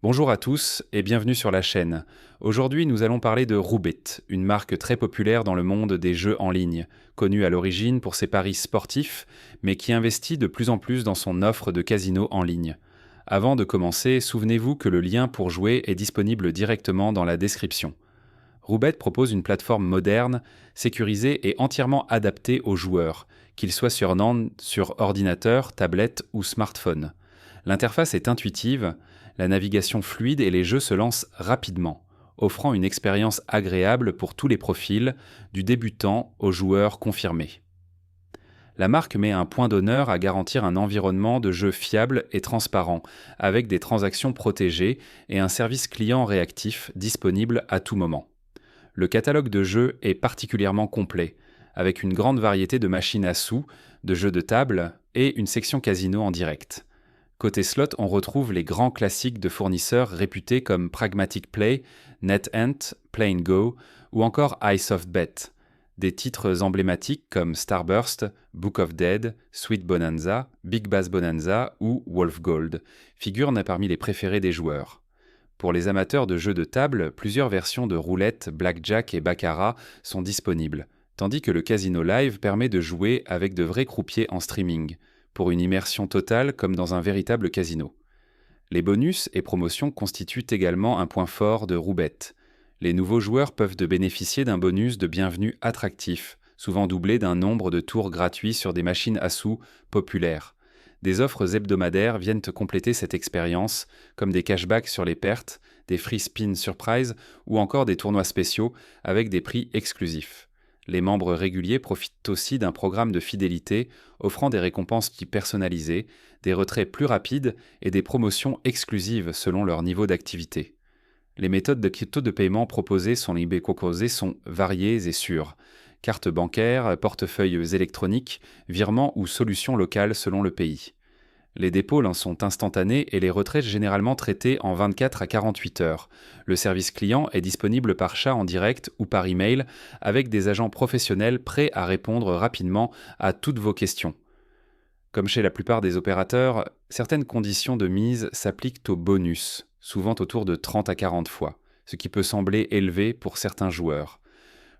Bonjour à tous et bienvenue sur la chaîne. Aujourd'hui, nous allons parler de Roobet, une marque très populaire dans le monde des jeux en ligne, connue à l'origine pour ses paris sportifs, mais qui investit de plus en plus dans son offre de casino en ligne. Avant de commencer, souvenez-vous que le lien pour jouer est disponible directement dans la description. Roobet propose une plateforme moderne, sécurisée et entièrement adaptée aux joueurs, qu'ils soient sur ordinateur, tablette ou smartphone. L'interface est intuitive, la navigation fluide et les jeux se lancent rapidement, offrant une expérience agréable pour tous les profils, du débutant au joueur confirmé. La marque met un point d'honneur à garantir un environnement de jeu fiable et transparent, avec des transactions protégées et un service client réactif disponible à tout moment. Le catalogue de jeux est particulièrement complet, avec une grande variété de machines à sous, de jeux de table et une section casino en direct. Côté slot, on retrouve les grands classiques de fournisseurs réputés comme Pragmatic Play, NetEnt, Play & Go ou encore iSoftBet. Des titres emblématiques comme Starburst, Book of Dead, Sweet Bonanza, Big Bass Bonanza ou Wolf Gold figurent parmi les préférés des joueurs. Pour les amateurs de jeux de table, plusieurs versions de roulette, blackjack et baccarat sont disponibles, tandis que le casino live permet de jouer avec de vrais croupiers en streaming, pour une immersion totale comme dans un véritable casino. Les bonus et promotions constituent également un point fort de Roobet. Les nouveaux joueurs peuvent bénéficier d'un bonus de bienvenue attractif, souvent doublé d'un nombre de tours gratuits sur des machines à sous populaires. Des offres hebdomadaires viennent compléter cette expérience, comme des cashbacks sur les pertes, des free spin surprise ou encore des tournois spéciaux avec des prix exclusifs. Les membres réguliers profitent aussi d'un programme de fidélité offrant des récompenses personnalisées, des retraits plus rapides et des promotions exclusives selon leur niveau d'activité. Les méthodes de crypto de paiement proposées sont variées et sûres. Cartes bancaires, portefeuilles électroniques, virements ou solutions locales selon le pays. Les dépôts sont instantanés et les retraits généralement traités en 24 à 48 heures. Le service client est disponible par chat en direct ou par email avec des agents professionnels prêts à répondre rapidement à toutes vos questions. Comme chez la plupart des opérateurs, certaines conditions de mise s'appliquent aux bonus, souvent autour de 30 à 40 fois, ce qui peut sembler élevé pour certains joueurs.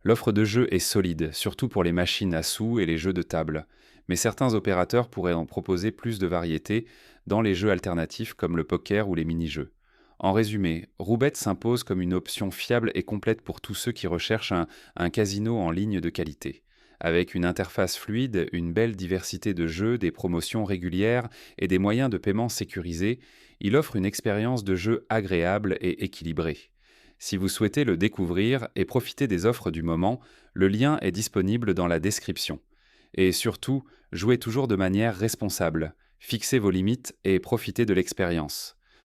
L'offre de jeu est solide, surtout pour les machines à sous et les jeux de table, mais certains opérateurs pourraient en proposer plus de variété dans les jeux alternatifs comme le poker ou les mini-jeux. En résumé, Roobet s'impose comme une option fiable et complète pour tous ceux qui recherchent un casino en ligne de qualité. Avec une interface fluide, une belle diversité de jeux, des promotions régulières et des moyens de paiement sécurisés, il offre une expérience de jeu agréable et équilibrée. Si vous souhaitez le découvrir et profiter des offres du moment, le lien est disponible dans la description. Et surtout, jouez toujours de manière responsable, fixez vos limites et profitez de l'expérience.